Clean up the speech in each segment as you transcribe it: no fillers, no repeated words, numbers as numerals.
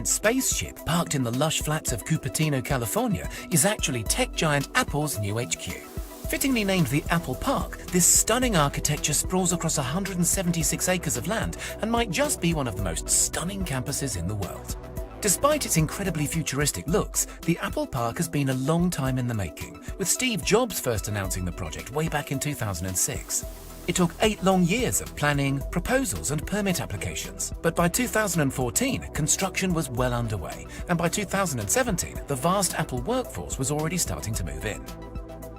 spaceship parked in the lush flats of Cupertino, California, is actually tech giant Apple's new HQ. Fittingly named the Apple Park, this stunning architecture sprawls across 176 acres of land and might just be one of the most stunning campuses in the world. Despite its incredibly futuristic looks, the Apple Park has been a long time in the making, with Steve Jobs first announcing the project way back in 2006. It took 8 long years of planning, proposals and permit applications, but by 2014, construction was well underway, and by 2017, the vast Apple workforce was already starting to move in.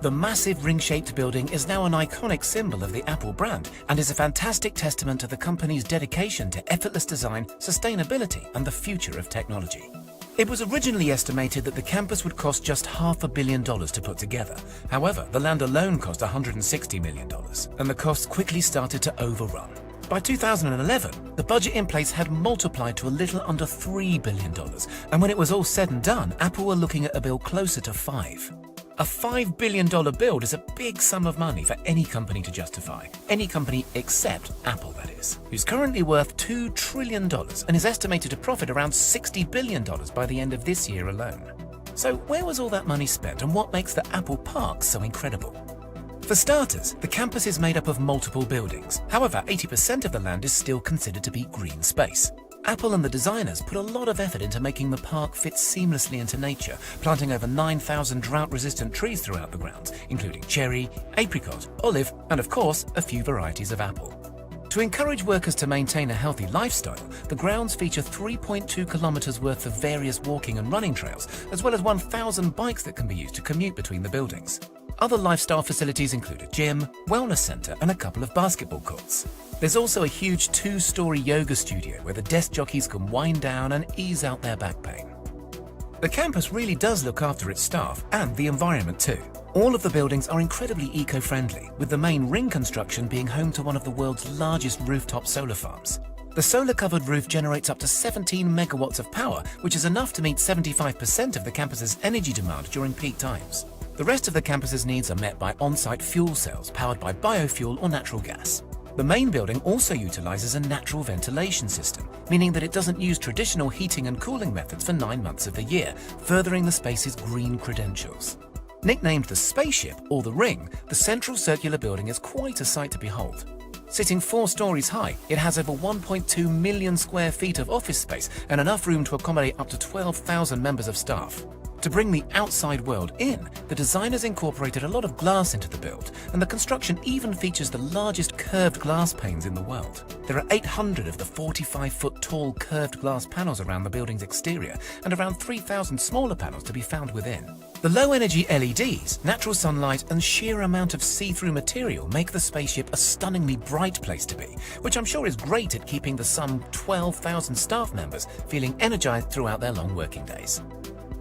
The massive ring-shaped building is now an iconic symbol of the Apple brand and is a fantastic testament to the company's dedication to effortless design, sustainability and the future of technology. It was originally estimated that the campus would cost just $500 million to put together. However, the land alone cost $160 million, and the costs quickly started to overrun. By 2011, the budget in place had multiplied to a little under $3 billion, and when it was all said and done, Apple were looking at a bill closer to $5. A $5 billion build is a big sum of money for any company to justify. Any company except Apple, that is, who's currently worth $2 trillion and is estimated to profit around $60 billion by the end of this year alone. So where was all that money spent and what makes the Apple Park so incredible? For starters, the campus is made up of multiple buildings. However, 80% of the land is still considered to be green space. Apple and the designers put a lot of effort into making the park fit seamlessly into nature, planting over 9,000 drought-resistant trees throughout the grounds, including cherry, apricot, olive, and of course, a few varieties of apple. To encourage workers to maintain a healthy lifestyle, the grounds feature 3.2 kilometers worth of various walking and running trails, as well as 1,000 bikes that can be used to commute between the buildings. Other lifestyle facilities include a gym, wellness center, and a couple of basketball courts. There's also a huge 2-story yoga studio where the desk jockeys can wind down and ease out their back pain. The campus really does look after its staff and the environment too. All of the buildings are incredibly eco-friendly, with the main ring construction being home to one of the world's largest rooftop solar farms. The solar-covered roof generates up to 17 megawatts of power, which is enough to meet 75% of the campus's energy demand during peak times. The rest of the campus's needs are met by on-site fuel cells powered by biofuel or natural gas. The main building also utilizes a natural ventilation system, meaning that it doesn't use traditional heating and cooling methods for 9 months of the year, furthering the space's green credentials. Nicknamed the Spaceship or the Ring, the central circular building is quite a sight to behold. Sitting 4 stories high, it has over 1.2 million square feet of office space and enough room to accommodate up to 12,000 members of staff. To bring the outside world in, the designers incorporated a lot of glass into the build, and the construction even features the largest curved glass panes in the world. There are 800 of the 45-foot tall curved glass panels around the building's exterior, and around 3,000 smaller panels to be found within. The low-energy LEDs, natural sunlight, and sheer amount of see-through material make the spaceship a stunningly bright place to be, which I'm sure is great at keeping the some 12,000 staff members feeling energized throughout their long working days.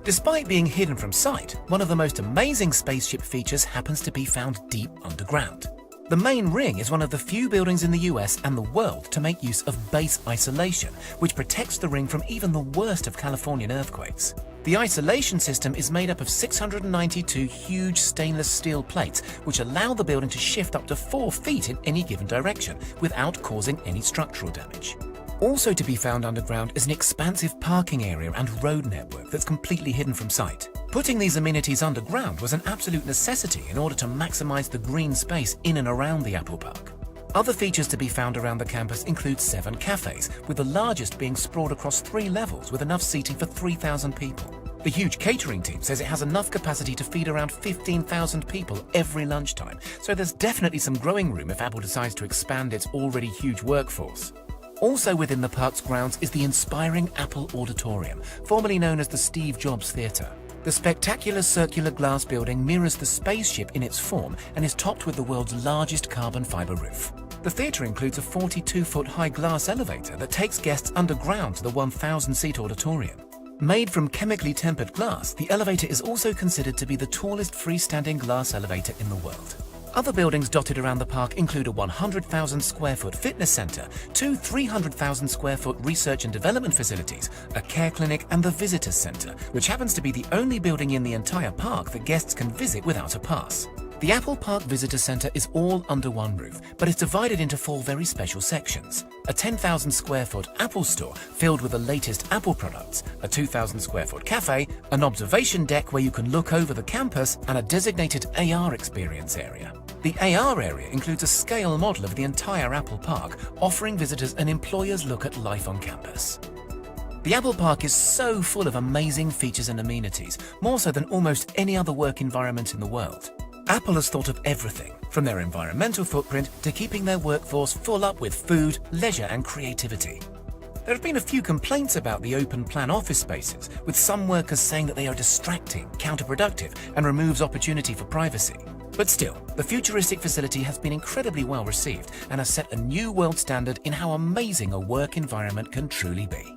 Despite being hidden from sight, one of the most amazing spaceship features happens to be found deep underground. The main ring is one of the few buildings in the US and the world to make use of base isolation, which protects the ring from even the worst of Californian earthquakes. The isolation system is made up of 692 huge stainless steel plates, which allow the building to shift up to 4 feet in any given direction without causing any structural damage. Also to be found underground is an expansive parking area and road network that's completely hidden from sight. Putting these amenities underground was an absolute necessity in order to maximize the green space in and around the Apple Park. Other features to be found around the campus include 7 cafes, with the largest being sprawled across 3 levels with enough seating for 3,000 people. The huge catering team says it has enough capacity to feed around 15,000 people every lunchtime, so there's definitely some growing room if Apple decides to expand its already huge workforce. Also within the park's grounds is the inspiring Apple Auditorium, formerly known as the Steve Jobs Theatre. The spectacular circular glass building mirrors the spaceship in its form and is topped with the world's largest carbon fiber roof. The theatre includes a 42-foot high glass elevator that takes guests underground to the 1,000-seat auditorium. Made from chemically tempered glass, the elevator is also considered to be the tallest freestanding glass elevator in the world. Other buildings dotted around the park include a 100,000 square foot fitness center, 2 300,000 square foot research and development facilities, a care clinic, and the visitors center, which happens to be the only building in the entire park that guests can visit without a pass. The Apple Park Visitor Center is all under one roof, but it's divided into 4 very special sections. A 10,000 square foot Apple store filled with the latest Apple products, a 2,000 square foot cafe, an observation deck where you can look over the campus, and a designated AR experience area. The AR area includes a scale model of the entire Apple Park, offering visitors an employer's look at life on campus. The Apple Park is so full of amazing features and amenities, more so than almost any other work environment in the world. Apple has thought of everything, from their environmental footprint to keeping their workforce full up with food, leisure and creativity. There have been a few complaints about the open-plan office spaces, with some workers saying that they are distracting, counterproductive and removes opportunity for privacy. But still, the futuristic facility has been incredibly well received and has set a new world standard in how amazing a work environment can truly be.